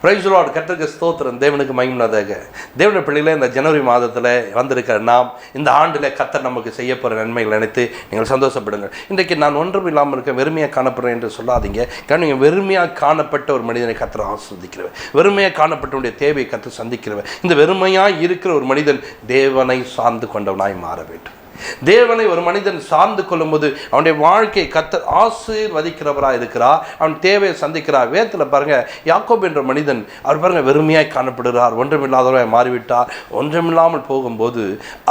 Price Lord. கர்த்தருக்கு ஸ்தோத்திரம். தேவனுக்கு மகிமையாக. தேவனுடைய பிள்ளைகளே, இந்த ஜனவரி மாதத்தில் வந்திருக்கிற நாம் இந்த ஆண்டில் கர்த்தர் நமக்கு செய்ய போகிற நன்மைகள் நினைத்து நீங்கள் சந்தோஷப்படுங்கள். இன்றைக்கு நான் ஒன்றும் இல்லாமல் இருக்க வெறுமையாக காணப்படுறேன் என்று சொல்லாதீங்க. நீங்கள் வெறுமையாக காணப்பட்ட ஒரு மனிதனை கர்த்தர் ஆசீர்வதிக்கிறவர், வெறுமையாக காணப்பட்டவனுடைய தேவையை கர்த்தர் சந்திக்கிறவர். இந்த வெறுமையாக இருக்கிற ஒரு மனிதன் தேவனை சார்ந்து கொண்டவனாய் மாற வேண்டும். தேவனை ஒரு மனிதன் சார்ந்து கொள்ளும் போது அவனுடைய வாழ்க்கையை கர்த்தர் ஆசீர்வதிக்கிறவராக இருக்கிறார். அவன் தேவையை சந்திக்கிறார். வேதத்தில் பாருங்க, யாக்கோபு என்ற மனிதன் அவர் பாருங்க வெறுமையாய் காணப்படுகிறார், ஒன்றுமில்லாதவராய் மாறிவிட்டார். ஒன்றுமில்லாமல் போகும்போது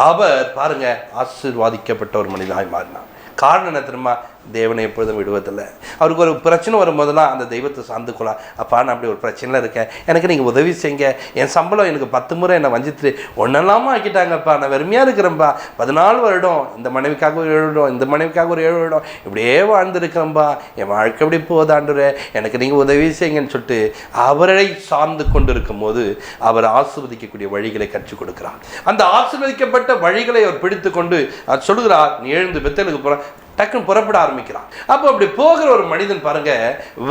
அவர் பாருங்க ஆசீர்வாதிக்கப்பட்ட ஒரு மனிதனாய் மாறினார். காரணம் என்ன தெரியுமா? தேவனை எப்பொழுதும் விடுவதில்லை. அவருக்கு ஒரு பிரச்சனை வரும்போதெல்லாம் அந்த தெய்வத்தை சார்ந்து கொள்ளலாம். அப்பா, நான் அப்படி ஒரு பிரச்சனையில் இருக்கேன், எனக்கு நீங்கள் உதவி செய்யுங்க. என் சம்பளம் எனக்கு 10 முறை என்னை வஞ்சித்து ஒன்றெல்லாமல் ஆக்கிட்டாங்கப்பா, நான் வெறுமையாக இருக்கிறேன்ப்பா. 14 வருடம் இந்த மனைவிக்காக ஒரு 7 வருடம், இந்த மனைவிக்காக ஒரு 7 வருடம் இப்படியே வாழ்ந்துருக்கிறேன்ப்பா. என் வாழ்க்கை எப்படி போதாண்டுரு, எனக்கு நீங்கள் உதவி செய்யுங்கன்னு சொல்லிட்டு அவரை சார்ந்து கொண்டு இருக்கும் போது அவர் ஆசீர்வதிக்கக்கூடிய வழிகளை கற்றுக் கொடுக்கிறார். அந்த ஆசீர்வதிக்கப்பட்ட வழிகளை அவர் பிடித்து கொண்டு அவர் சொல்கிறார், நீ எழுந்து பெத்தேலுக்கு போகிற டக்குன்னு புறப்பட ஆரம்பிக்கிறான். அப்போ அப்படி போகிற ஒரு மனிதன் பாருங்க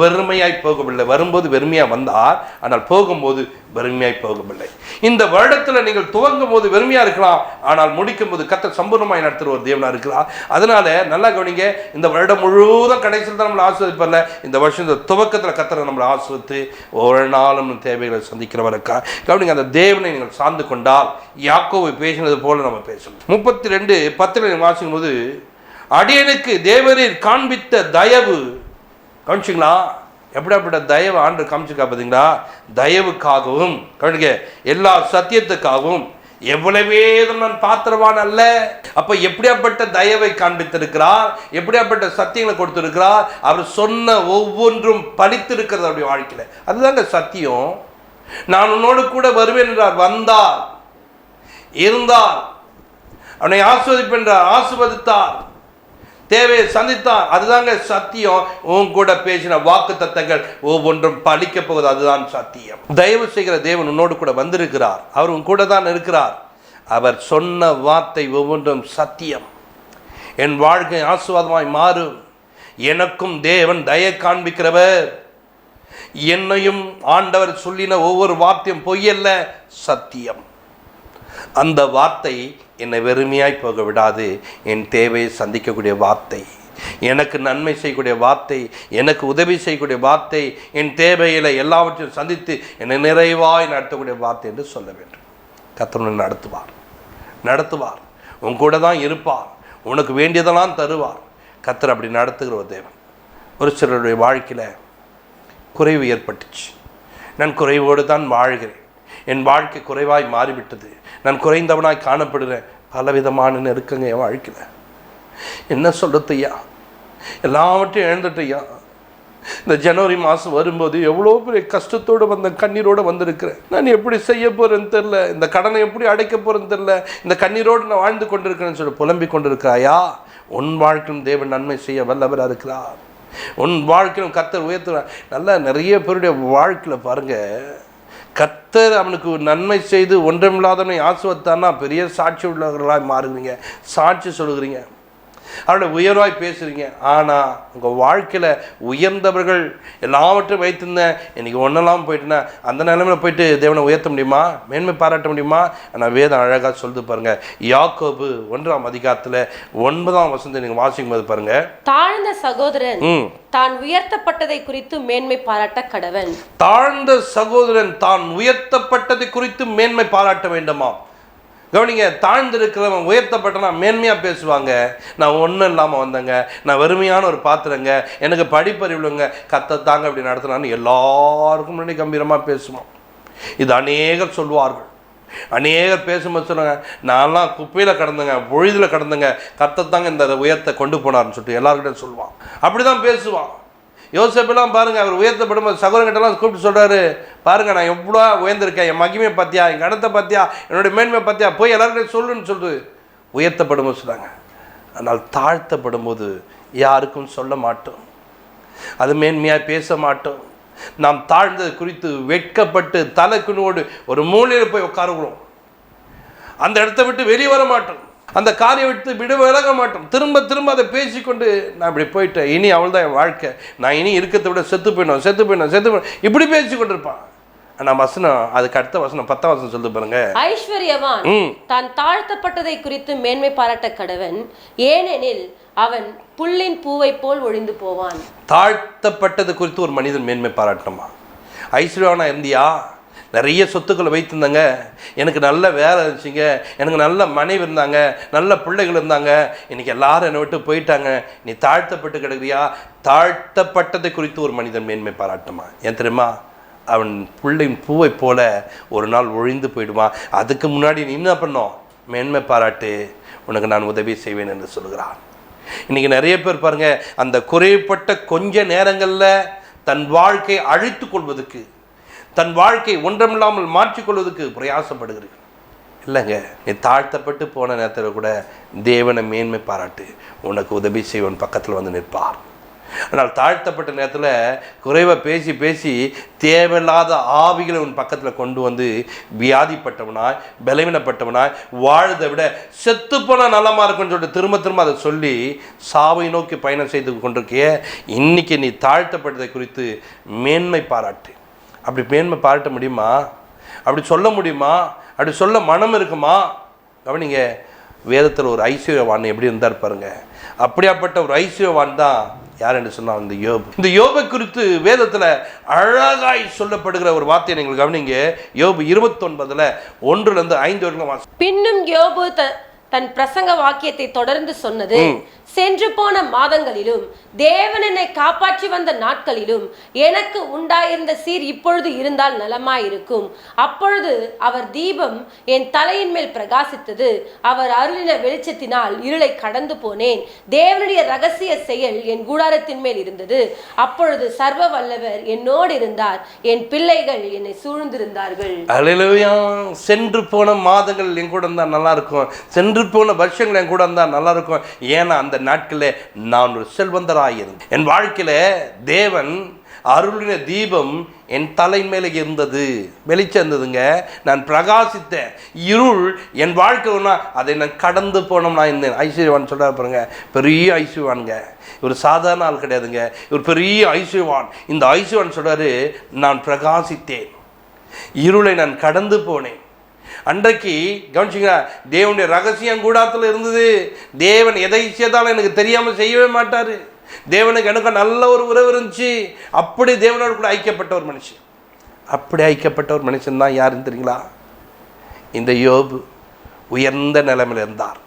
வெறுமையாய் போகவில்லை. வரும்போது வெறுமையாக வந்தார், ஆனால் போகும்போது வெறுமையாய் போகவில்லை. இந்த வருடத்தில் நீங்கள் துவங்கும் போது வெறுமையாக இருக்கலாம், ஆனால் முடிக்கும் போது கர்த்தர் சம்பூர்ணமாய் நடத்துகிற ஒரு தேவனாக இருக்கிறார். அதனால நல்லா கவனிங்க, இந்த வருடம் முழுவதும் கடைசியில் தான் நம்மளை ஆசீர்வதிப்பதில்லை. இந்த வருஷம் இந்த துவக்கத்தில் கர்த்தர் நம்மளை ஆசீர்வதித்து ஒரு நாளும் தேவைகளை சந்திக்கிறவருக்கா கவனிங்க. அந்த தேவனை நீங்கள் சார்ந்து கொண்டால் யாக்கோபு பேசினது போல நம்ம பேசணும். 32:10 வாசிக்கும் போது, அடியனுக்கு தேவரீர் காண்பித்த தயவு, கவனிச்சிங்களா? எப்படிப்பட்ட தயவு ஆண்டு காமிச்சிருக்கா பார்த்தீங்களா? தயவுக்காகவும் கவனிக்க, எல்லா சத்தியத்துக்காகவும் எவ்வளவேதும் நான் பாத்திரவான் அல்ல. அப்ப எப்படியாப்பட்ட தயவை காண்பித்திருக்கிறார், எப்படியாப்பட்ட சத்தியங்களை கொடுத்திருக்கிறார். அவர் சொன்ன ஒவ்வொன்றும் பலித்திருக்கிறது அவருடைய வாழ்க்கையில. அதுதாங்க சத்தியம். நான் உன்னோடு கூட வருவேன் என்றார், வந்தார், இருந்தார், அவனை ஆஸ்வதிப்பென்றார், ஆசிர்வதித்தார், தேவையை சந்தித்தார். அதுதாங்க சத்தியம். உன் கூட பேசின வாக்கு தத்தங்கள் ஒவ்வொன்றும் பலிக்க போகுது. அதுதான் சத்தியம். தயவு செய்கிற தேவன் உன்னோடு கூட வந்திருக்கிறார். அவர் உன் கூட தான் இருக்கிறார். அவர் சொன்ன வார்த்தை ஒவ்வொன்றும் சத்தியம். என் வாழ்க்கை ஆசீர்வாதமாய் மாறும். எனக்கும் தேவன் தயை காண்பிக்கிறவர். என்னையும் ஆண்டவர் சொல்லின ஒவ்வொரு வார்த்தையும் பொய்யல்ல, சத்தியம். அந்த வார்த்தை என்னை வெறுமையாய் போக விடாது. என் தேவையை சந்திக்கக்கூடிய வார்த்தை, எனக்கு நன்மை செய்யக்கூடிய வார்த்தை, எனக்கு உதவி செய்யக்கூடிய வார்த்தை, என் தேவையில் எல்லாவற்றையும் சந்தித்து என்னை நிறைவாய் நடத்தக்கூடிய வார்த்தை என்று சொல்ல வேண்டும். கர்த்தர் நடத்துவார், உன் கூட தான் இருப்பார், உனக்கு வேண்டியதெல்லாம் தருவார். கர்த்தர் அப்படி நடத்துகிற ஒரு தேவன். ஒரு சிலருடைய வாழ்க்கையில் குறைவு ஏற்பட்டுச்சு. நான் குறைவோடு தான் வாழ்கிறேன், என் வாழ்க்கை குறைவாய் மாறிவிட்டது, நான் குறைந்தவனாய் காணப்படுகிறேன். பலவிதமான நெருக்கங்க என் வாழ்க்கையில். என்ன சொல்கிறது ஐயா, எல்லாவற்றையும் இழந்துட்டையா. இந்த ஜனவரி மாதம் வரும்போது எவ்வளோ பெரிய கஷ்டத்தோடு வந்த கண்ணீரோடு வந்திருக்கிறேன். நான் எப்படி செய்ய போகிறேன்னு தெரில, இந்த கடனை எப்படி அடைக்க போகிறேன்னு தெரில, இந்த கண்ணீரோடு நான் வாழ்ந்து கொண்டிருக்கிறேன்னு சொல்லி புலம்பிக் கொண்டிருக்கிறாயா? உன் வாழ்க்கையும் தேவன் நன்மை செய்ய வல்லவராக இருக்கிறார். உன் வாழ்க்கையும் கர்த்தர் உயர்த்துகிறார். நல்லா நிறைய பேருடைய வாழ்க்கையில் பாருங்கள், கர்த்தர் அவனுக்கு நன்மை செய்து ஒன்றுமில்லாதவனை ஆசீர்வதித்தார்னா பெரிய சாட்சி உள்ளவர்களாக மாறுகிறீங்க, சாட்சி சொல்லுகிறீங்க, அவருடைய உயர்வாய் பேசுகிறீங்க. ஆனால் உங்கள் வாழ்க்கையில் உயர்ந்தவர்கள் எல்லாவற்றையும் வைத்திருந்தேன், இன்றைக்கி ஒன்றெல்லாம் போயிட்டுனா அந்த நிலைமையில் போயிட்டு தேவனை உயர்த்த முடியுமா, மேன்மை பாராட்ட முடியுமா? ஆனால் வேதம் அழகாக சொல்லுது பாருங்கள். யாக்கோபு 1ஆம் அதிகாரத்தில் 9ஆம் வசனத்தை நீங்கள் வாசிக்கும் போது பாருங்கள், தாழ்ந்த சகோதரன் தான் உயர்த்தப்பட்டதை குறித்து மேன்மை பாராட்ட கடவன். தாழ்ந்த சகோதரன் தான் உயர்த்தப்பட்டதை குறித்து மேன்மை பாராட்ட வேண்டுமா? கவனிங்க, தாழ்ந்திருக்கிறவன் உயர்த்தப்பட்டனா மேன்மையாக பேசுவாங்க. நான் ஒன்றும் இல்லாமல் வந்தேங்க, நான் வெறுமையான ஒரு பாத்திரங்க, எனக்கு படிப்பறிவுங்க, கத்தத்தாங்க அப்படி நடத்தினான்னு எல்லாருக்கும் முன்னாடி கம்பீரமாக பேசுவான். இது அநேகர் சொல்வார்கள். அநேகர் பேசும்போது சொன்னாங்க, நான்லாம் குப்பையில் கிடந்தேங்க, பொழுதில் கிடந்தேங்க, கத்தத்தாங்க இந்த உயர்த்தை கொண்டு போனார்னு சொல்லிட்டு எல்லாருக்கிட்டையும் சொல்லுவான். அப்படி தான் பேசுவான். யோசேப்பெல்லாம் பாருங்கள், அவர் உயர்த்தப்படும் போது சகோதரங்கிட்டலாம் கூப்பிட்டு சொல்கிறாரு, பாருங்கள் நான் எவ்வளோ உயர்ந்திருக்கேன், என் மகிமையை பார்த்தியா, என் கடத்தை பார்த்தியா, என்னுடைய மேன்மை பார்த்தியா, போய் எல்லாருக்கிட்டையும் சொல்லுன்னு சொல்லிட்டு உயர்த்தப்படும் போது சொன்னாங்க. ஆனால் தாழ்த்தப்படும் போது யாருக்கும் சொல்ல மாட்டோம், அது மேன்மையாக பேச மாட்டோம். நாம் தாழ்ந்தது குறித்து வெட்கப்பட்டு தலைக்குனோடு ஒரு மூலையில் போய் உட்காருகிறோம். அந்த இடத்த விட்டு வெளியே வர மாட்டோம், அந்த காரியை விட்டு விலக மாட்டோம். திரும்ப திரும்ப அதை பேசிக்கொண்டு நான் இப்படி போயிட்டேன், இனி அவள் தான் என் வாழ்க்கை, நான் இனி இருக்கிறத விட செத்து போயிடும் இப்படி பேசி கொண்டிருப்பான். நான் வசனம், அதுக்கு அடுத்த வசனம் 10ஆம் வசனம் சொல்லுது பாருங்க. ஐஸ்வர்யவான் தான் தாழ்த்தப்பட்டதை குறித்து மேன்மை பாராட்ட கடவன், ஏனெனில் அவன் புல்லின் பூவை போல் ஒழிந்து போவான். தாழ்த்தப்பட்டது குறித்து ஒரு மனிதன் மேன்மை பாராட்டணுமா? ஐஸ்வர்யவானா இருந்தியா? நிறைய சொத்துக்களை வைத்திருந்தாங்க, எனக்கு நல்ல வேலை இருந்துச்சுங்க, எனக்கு நல்ல மனைவி இருந்தாங்க, நல்ல பிள்ளைகள் இருந்தாங்க, இன்னைக்கு எல்லாரும் என்னை விட்டு போயிட்டாங்க, நீ தாழ்த்தப்பட்டு கிடக்குறியா? தாழ்த்தப்பட்டதை குறித்து ஒரு மனிதன் மேன்மை பாராட்டுமா? ஏன் தெரியுமா? அவன் பிள்ளையின் பூவை போல ஒரு நாள் ஒழிந்து போயிடுவான். அதுக்கு முன்னாடி நீ என்ன பண்ணோம்? மேன்மை பாராட்டு, உனக்கு நான் உதவி செய்வேன் என்று சொல்கிறான். இன்னைக்கு நிறைய பேர் பாருங்க, அந்த குறைப்பட்ட கொஞ்ச நேரங்களில் தன் வாழ்க்கையை அழித்து கொள்வதற்கு, தன் வாழ்க்கை ஒன்றமில்லாமல் மாற்றிக்கொள்வதற்கு பிரயாசப்படுகிறீர்கள். இல்லைங்க, நீ தாழ்த்தப்பட்டு போன நேரத்தில் கூட தேவனை மேன்மை பாராட்டு, உனக்கு உதவி செய்வன் பக்கத்தில் வந்து நிற்பார். ஆனால் தாழ்த்தப்பட்ட நேரத்தில் குறைவை பேசி பேசி தேவையில்லாத ஆவிகளை உன் பக்கத்தில் கொண்டு வந்து வியாதிப்பட்டவனாய் பலவீனப்பட்டவனாய் வாழ்தை விட செத்துப்போன நலமாக இருக்குன்னு சொல்லிட்டு திரும்ப திரும்ப அதை சொல்லி சாவை நோக்கி பயணம் செய்து கொண்டிருக்கிய இன்னைக்கு நீ தாழ்த்தப்பட்டதை குறித்து மேன்மை பாராட்டு. அப்படி மேன்மை பாராட்ட முடியுமா? அப்படி சொல்ல முடியுமா? அப்படி சொல்ல மனம் இருக்குமா? கவனிங்க, வேதத்தில் ஒரு ஐஸ்வர்யவான் எப்படி இருந்தார் பாருங்க. அப்படியாப்பட்ட ஒரு ஐஸ்வர்யவான் தான் யார் என்று சொன்னால் இந்த யோபு. இந்த யோபை குறித்து வேதத்தில் அழகாய் சொல்லப்படுகிற ஒரு வார்த்தையை நீங்கள் கவனிங்க. யோபு 29 1-5 வரைக்கும் வாசி. பின்னும் யோபு தன் பிரசங்க வாக்கியத்தை தொடர்ந்து சொன்னது, சென்று போன மாதங்களிலும் தேவன் என்னை காப்பாற்றி வந்த நாட்களிலும் எனக்கு உண்டாயிருந்த சீர் இப்பொழுது இருந்தால் நலமாயிருக்கும். அப்பொழுது அவர் தீபம் என் தலையின் மேல் பிரகாசித்தது, அவர் அருளின வெளிச்சத்தினால் இருளை கடந்து போனேன். தேவனுடைய ரகசிய செயல் என் கூடாரத்தின் மேல் இருந்தது. அப்பொழுது சர்வ வல்லவர் என்னோடு இருந்தார், என் பிள்ளைகள் என்னை சூழ்ந்திருந்தார்கள். அல்லேலூயா. சென்று போன மாதங்கள் என் கூட இருந்தா நல்லா இருக்கும், சென்று போன வருஷங்கள் என் கூட இருந்தா நல்லா இருக்கும். ஏன்னா அந்த நாட்களில் நான் ஒரு செல்வந்தராயிருந்தேன். என் வாழ்க்கையில தேவன் அருளின தீபம் என் தலை மேலே இருந்தது, வெளிச்சம் இருந்ததுங்க, நான் பிரகாசித்தேன். இருள் என் வாழ்க்கைனா அதை நான் கடந்து போனோம். நான் இருந்தேன். ஐஸ்வர்யவான் சொல்றாரு பாருங்க, பெரிய ஐஸ்வர்யவானுங்க, இவர் சாதாரண ஆள் கிடையாதுங்க, இவர் பெரிய ஐஸ்வர்யவான். இந்த ஐஸ்வர்யவான் சொல்றாரு, நான் பிரகாசித்தேன், இருளை நான் கடந்து போனேன். அன்றைக்கு கவனிச்சிங்க, தேவனுடைய ரகசியம் கூடாரத்தில் இருந்தது. தேவன் எதை செய்தாலும் எனக்கு தெரியாமல் செய்யவே மாட்டார். தேவனுக்கு எனக்கு நல்ல ஒரு உறவு இருந்துச்சு. அப்படி தேவனோடு கூட ஐக்கியப்பட்ட ஒரு மனுஷன், அப்படி ஐக்கியப்பட்ட ஒரு மனுஷன் தான் யாருன்னு தெரியுங்களா? இந்த யோபு உயர்ந்த நிலைமையில் இருந்தார்,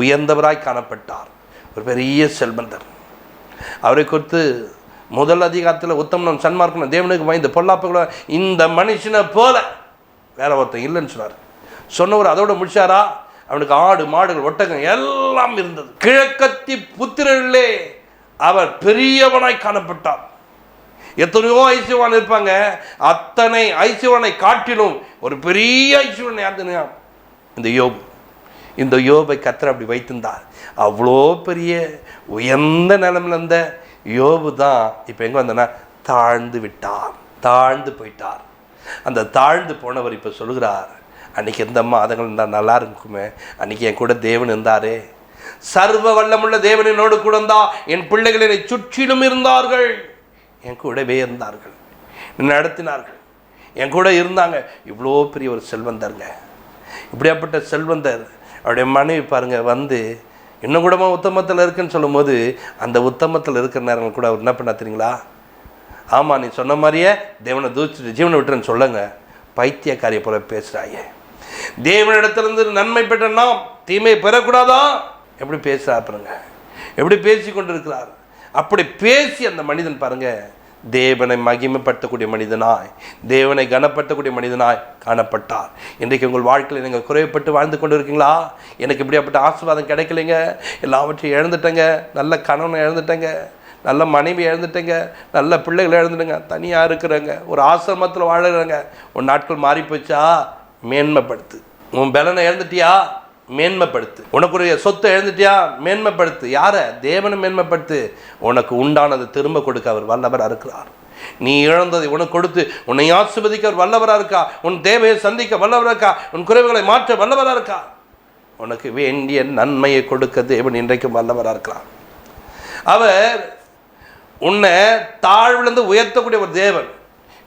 உயர்ந்தவராய் காணப்பட்டார், ஒரு பெரிய செல்வந்தர். அவரை குறித்து முதல் அதிகாரத்தில் உத்தமனும் சன்மார்க்கனும் தேவனுக்கு பயந்து பொல்லாப்புகள இந்த மனுஷனை போல வேற ஒருத்தன் இல்லைன்னு சொன்னார். சொன்னவர் அதோட முடிச்சாரா? அவனுக்கு ஆடு மாடுகள் ஒட்டகம் எல்லாம் இருந்தது. கிழக்கத்தி புத்திரர்களே அவர் பெரியவனாய் காணப்பட்டார். எத்தனையோ ஐஸ்வர்யவான் இருப்பாங்க, அத்தனை ஐஸ்வர்யவானை காட்டிலும் ஒரு பெரிய ஐஸ்வர்யன் யாருன்னா இந்த யோபு. இந்த யோபை கர்த்தர் அப்படி வைத்திருந்தார். அவ்வளோ பெரிய உயர்ந்த நிலைமையில் இருந்த யோபு தான் இப்போ எங்கே வந்தனா தாழ்ந்து விட்டார், தாழ்ந்து போயிட்டார். அந்த தாழ்ந்து போனவர் இப்போ சொல்கிறார், அன்றைக்கி எந்த மாதங்கள் இருந்தால் நல்லா இருக்குமே, அன்றைக்கி என் கூட தேவன் இருந்தாரே, சர்வ வல்லமுள்ள தேவன் என்னோடு கூட இருந்தா, என் பிள்ளைகள் என்னை சுற்றிலும் இருந்தார்கள், என் கூடவே இருந்தார்கள், நடத்தினார்கள், என் கூட இருந்தாங்க. இவ்வளோ பெரிய ஒரு செல்வந்தருங்க. இப்படியாப்பட்ட செல்வந்தர் அவருடைய மனைவி பாருங்க வந்து இன்னும் கூடமா உத்தமத்தில் இருக்குன்னு சொல்லும் போது, அந்த உத்தமத்தில் இருக்கிற நேரங்கள் கூட அவர் என்ன பண்ண தெரியுங்களா? ஆமாம், நீ சொன்ன மாதிரியே தேவனை தூச்சிட்டு ஜீவனை விட்டுறன்னு சொல்லுங்க, பைத்தியக்காரிய போல பேசுகிறாயே, தேவனிடத்திலிருந்து நன்மை பெற்ற நாம் தீமையை பெறக்கூடாதா? எப்படி பேசுகிறா பாருங்க, எப்படி பேசி கொண்டு இருக்கிறார். அப்படி பேசி அந்த மனிதன் பாருங்க தேவனை மகிமைப்படுத்தக்கூடிய மனிதனாய், தேவனை கனப்படுத்தக்கூடிய மனிதனாய் காணப்பட்டார். இன்றைக்கு உங்கள் வாழ்க்கையில் நீங்கள் குறைவுபட்டு வாழ்ந்து கொண்டு இருக்கீங்களா? எனக்கு இப்படியாப்பட்ட ஆசீர்வாதம் கிடைக்கலைங்க, எல்லாவற்றையும் இழந்துட்டேங்க, நல்ல கணவனை இழந்துட்டேங்க, நல்ல மனைவி இழந்துட்டேங்க, நல்ல பிள்ளைகளை இழந்துட்டுங்க, தனியாக இருக்கிறேங்க, ஒரு ஆசிரமத்தில் வாழறேங்க. உன் நாட்கள் மாறி போச்சா? மேன்மைப்படுத்து. உன் பலனை இழந்துட்டியா? மேன்மைப்படுத்து. உனக்குரிய சொத்தை இழந்துட்டியா? மேன்மைப்படுத்து. யாரை? தேவனை மேன்மைப்படுத்து. உனக்கு உண்டானதை திரும்ப கொடுக்க அவர் வல்லவராக இருக்கிறார். நீ இழந்ததை உனக்கு கொடுத்து உன்னை ஆசீர்வதிக்க அவர் வல்லவராக இருக்கா. உன் தேவையை சந்திக்க வல்லவராக இருக்கா. உன் குறைவுகளை மாற்ற வல்லவராக இருக்கா. உனக்கு வேண்டிய நன்மையை கொடுக்க தேவன் இன்றைக்கும் வல்லவராக இருக்கிறார். அவர் உன்னை தாழ்விலிருந்து உயர்த்தக்கூடிய ஒரு தேவன்.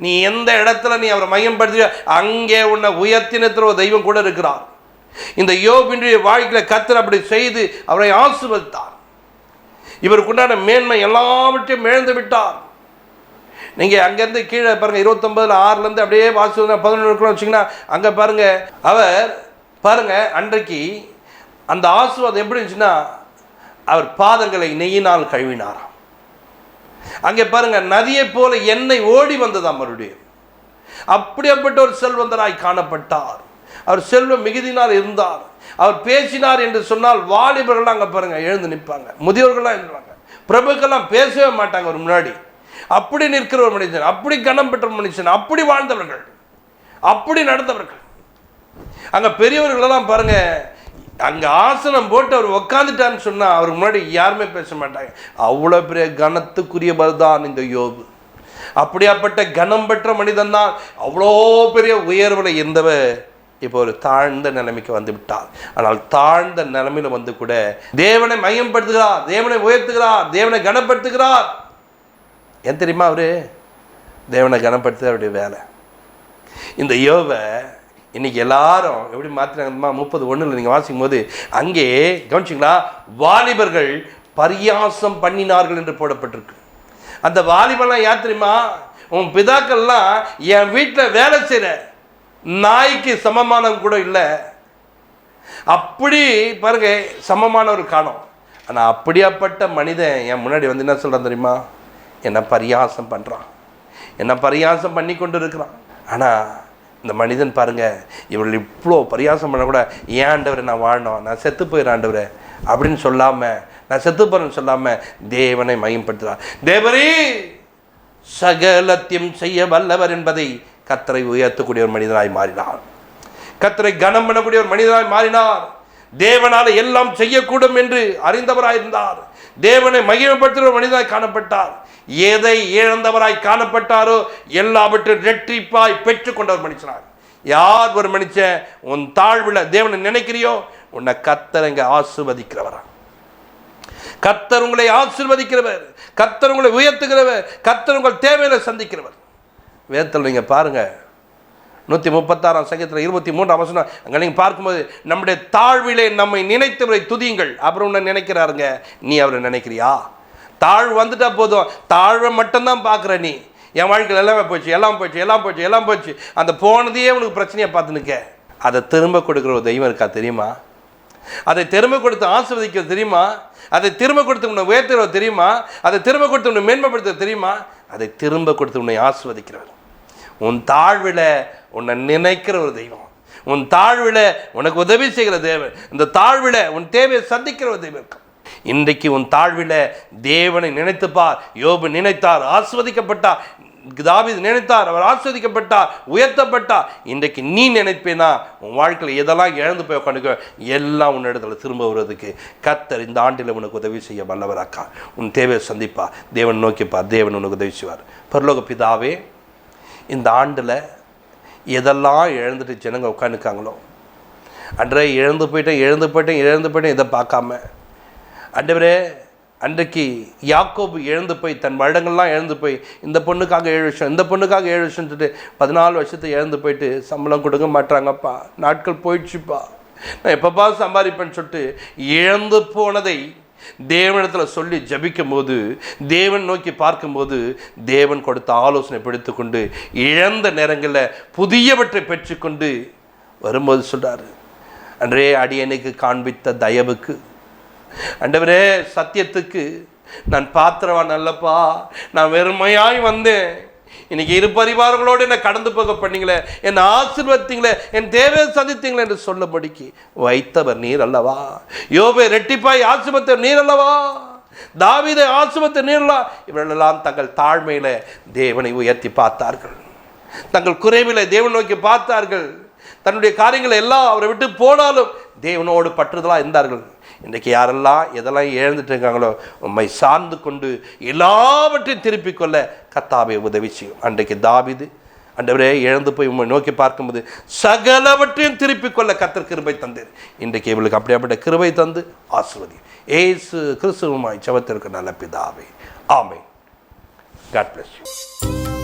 நீ எந்த இடத்துல நீ அவரை மையப்படுத்தி அங்கே உன்னை உயர்த்தினத்துல ஒரு தெய்வம் கூட இருக்கிறார். இந்த யோபினுடைய வாழ்க்கையில் கர்த்தர் அப்படி செய்து அவரை ஆசீர்வதித்தார். இவருக்குண்டான மேன்மை எல்லாவற்றையும் இழந்து விட்டார். நீங்கள் அங்கேருந்து கீழே பாருங்கள், 29:6 அப்படியே வாசி 11 வச்சிங்கன்னா அங்கே பாருங்கள், அவர் பாருங்கள் அன்றைக்கு அந்த ஆசீர்வாதம் எப்படி இருந்துச்சுன்னா அவர் பாதங்களை நெய்யினால் கழுவினாராம். அங்கே பாருங்க நதியை போல எண்ணெய் ஓடி வந்ததாம் மறுபடியும். அப்படிப்பட்ட ஒரு செல்வந்தராய் காணப்பட்டார். அவர் செல்வம் மிகுதினால் இருந்தார். அவர் பேசினார் என்று சொன்னால் வாலிபர்கள்லாம் அங்கே பாருங்க எழுந்து நிற்பாங்க, முதியோர்கள்லாம் எழுந்துவாங்க, பிரபுக்கெல்லாம் பேசவே மாட்டாங்க ஒரு முன்னாடி. அப்படி நிற்கிற ஒரு மனிதன், அப்படி கனம் பெற்ற மனுஷன், அப்படி வாழ்ந்தவர்கள், அப்படி நடந்தவர்கள். அங்கே பெரியவர்களெல்லாம் பாருங்க, அங்கே ஆசனம் போட்டு அவர் உக்காந்துட்டான்னு சொன்னால் அவருக்கு முன்னாடி யாருமே பேச மாட்டாங்க. அவ்வளோ பெரிய கனத்துக்குரியவர் தான் இந்த யோபு. அப்படியாப்பட்ட கனம் பெற்ற மனிதன் தான் அவ்வளோ பெரிய உயர்வில் இருந்தவர் இப்போ ஒரு தாழ்ந்த நிலைமைக்கு வந்து விட்டார். ஆனால் தாழ்ந்த நிலைமையில வந்து கூட தேவனை மையப்படுத்துகிறார், தேவனை உயர்த்துகிறார், தேவனை கனப்படுத்துகிறார். ஏன் தெரியுமா? அவரு தேவனை கனப்படுத்துகிற அவருடைய வேலை. இந்த யோபை இன்னைக்கு எல்லாரும் எப்படி மாற்றினாங்கம்மா 30:1 நீங்கள் வாசிக்கும் போது அங்கே கவனிச்சிங்களா, வாலிபர்கள் பரியாசம் பண்ணினார்கள் என்று போடப்பட்டிருக்கு. அந்த வாலிபெல்லாம் யார் தெரியுமா? உன் பிதாக்கள்லாம் என் வீட்டில் வேலை செய்கிற நாய்க்கு சமமானம் கூட இல்லை. அப்படி பாருங்க சமமானவர் காணும். ஆனால் அப்படியாப்பட்ட மனிதன் என் முன்னாடி வந்து என்ன சொல்கிறான் தெரியுமா? என்னை பரியாசம் பண்ணுறான், என்னை பரியாசம் பண்ணி கொண்டு இருக்கிறான். ஆனால் இந்த மனிதன் பாருங்க, இவர்கள் இவ்வளோ பரியாசம் பண்ண கூட ஏன் ஆண்டவரை நான் வாழணும், நான் செத்து போயிடுறேன் ஆண்டவரை அப்படின்னு சொல்லாமல், நான் செத்து போகிறேன்னு சொல்லாமல் தேவனை மையப்படுத்துகிறார். தேவரே சகலத்தையும் செய்ய வல்லவர் என்பதை கர்த்தரை உயர்த்தக்கூடிய ஒரு மனிதனாய் மாறினார். கர்த்தரை கனம் பண்ணக்கூடிய ஒரு மனிதனாய் மாறினார். தேவனால எல்லாம் செய்யக்கூடும் என்று அறிந்தவராயிருந்தார். தேவனை மகிமைப்படுத்துகிற ஒரு மனிதனாய் காணப்பட்டார். எதை இழந்தவராய் காணப்பட்டாரோ எல்லாவற்றையும் ரெட்டிப்பாய் பெற்றுக்கொண்டவர் மனுஷனார். யார் ஒரு மனுஷன் உன் தாழ்வுல தேவனை நினைக்கிறியோ உன்னை கர்த்தர் இங்கே ஆசீர்வதிக்கிறவரா. கர்த்தர் உங்களை ஆசீர்வதிக்கிறவர், கர்த்தர் உங்களை உயர்த்துகிறவர், கர்த்தர் உங்கள் தேவையில சந்திக்கிறவர். வேதத்தில் நீங்கள் பாருங்க 136 சங்கீதத்தில் 23 வசனம் அங்கே நீங்கள் பார்க்கும்போது நம்முடைய தாழ்விலே நம்மை நினைத்தவரை துதியுங்கள். அப்புறம் உன்னை நினைக்கிறாருங்க, நீ அவரை நினைக்கிறியா? தாழ்வு வந்துட்டா போதும், தாழ்வை மட்டும்தான் பார்க்குற நீ. என் வாழ்க்கையில் எல்லாமே போச்சு, எல்லாம் போச்சு, எல்லாம் போச்சு, எல்லாம் போச்சு, அந்த போனதையே உனக்கு பிரச்சனையை பார்த்து நிற்க. அதை திரும்ப கொடுக்குற ஒரு தெய்வம் இருக்கா தெரியுமா? அதை திரும்ப கொடுத்து ஆசீர்வதிக்கிறது தெரியுமா? அதை திரும்ப கொடுத்து உன்னை உயர்த்துறது தெரியுமா? அதை திரும்ப கொடுத்து உன்னை மேன்மைப்படுத்துறது தெரியுமா? அதை திரும்ப கொடுத்து உன்னை ஆசீர்வதிக்கிறவர். உன் தாழ்வில் உன்னை நினைக்கிற ஒரு தெய்வம், உன் தாழ்வில் உனக்கு உதவி செய்கிற தேவன், இந்த தாழ்வில் உன் தேவையை சந்திக்கிற ஒரு தெய்வம் இருக்கும். இன்றைக்கு உன் தாழ்வில் தேவனை நினைத்துப்பார். யோபு நினைத்தார், ஆசீர்வதிக்கப்பட்டார். தாவீது நினைத்தார், அவர் ஆசீர்வதிக்கப்பட்டார், உயர்த்தப்பட்டார். இன்றைக்கு நீ நினைப்பேனா உன் வாழ்க்கையில் எதெல்லாம் இழந்து போய் உட்காந்துக்க எல்லாம் உன்னிடத்தில் திரும்ப வருவதற்கு கர்த்தர் இந்த ஆண்டில் உனக்கு உதவி செய்ய வல்லவராக்கா. உன் தேவையை சந்திப்பா, தேவன் நோக்கிப்பார், தேவன் உனக்கு உதவி செய்வார். பரலோக பிதாவே, இந்த ஆண்டில் எதெல்லாம் இழந்துட்டு ஜனங்க உட்காந்துக்காங்களோ, அன்றே இழந்து போயிட்டேன் இதை பார்க்காம, ஆண்டவரே அன்றைக்கு யாக்கோபு இழந்து போய் தன் வருடங்கள்லாம் இழந்து போய் இந்த பொண்ணுக்காக 7 வருஷம், இந்த பொண்ணுக்காக 7 வருஷம் சொல்லிட்டு 14 வருஷத்தை இழந்து போயிட்டு சம்பளம் கொடுக்க மாட்டாங்கப்பா, நாட்கள் போயிடுச்சுப்பா, நான் எப்பப்பா சம்பாதிப்பேன்னு சொல்லிட்டு இழந்து போனதை தேவனிடத்தில் சொல்லி ஜபிக்கும் போது, தேவன் நோக்கி பார்க்கும்போது தேவன் கொடுத்த ஆலோசனை பிடித்துக்கொண்டு இழந்த நேரங்களில் புதியவற்றை பெற்றுக்கொண்டு வரும்போது சொல்கிறாரு, அன்றே அடியனுக்கு காண்பித்த தயவுக்கு, ஆண்டவரே சத்தியத்துக்கு நான் பாத்திரவான் அல்லப்பா, நான் வெறுமையாய் வந்தேன், இன்னைக்கு 2 பரிவாரங்களோடு என்னை கடந்து போக பண்ணீங்களே, என்னை ஆசீர்வதித்தீங்களே, என் தேவையை சந்தித்தீங்களே என்று சொல்லபடிக்கு வைத்தவர் நீர் அல்லவா? யோபை ரெட்டிப்பாய் ஆசீர்வதித்தவர் நீர் அல்லவா? தாவீதை ஆசீர்வதித்த நீர் அல்லவா? இவர்களெல்லாம் தங்கள் தாழ்மையில தேவனை உயர்த்தி பார்த்தார்கள், தங்கள் குறைவில தேவன் நோக்கி பார்த்தார்கள், தன்னுடைய காரியங்களை எல்லாம் அவரை விட்டு போனாலும் தேவனோடு பற்றுதலாக இருந்தார்கள். இன்றைக்கு யாரெல்லாம் எதெல்லாம் இழந்துட்டு இருக்காங்களோ உம்மை சார்ந்து கொண்டு எல்லாவற்றையும் திருப்பிக் கொள்ள கர்த்தாவே உதவி செய்யும். அன்றைக்கு தாவீது ஆண்டவரே இழந்து போய் உம்மை நோக்கி பார்க்கும்போது சகலவற்றையும் திருப்பிக் கொள்ள கர்த்தர் கிருபை தந்தீர். இன்றைக்கு இவளுக்கு அப்படியாப்பட்ட கிருபை தந்து ஆசீர்வதி. இயேசு கிறிஸ்துவுமாய் ஜெபத்திற்கு நல்ல பிதாவே, ஆமென். God bless you.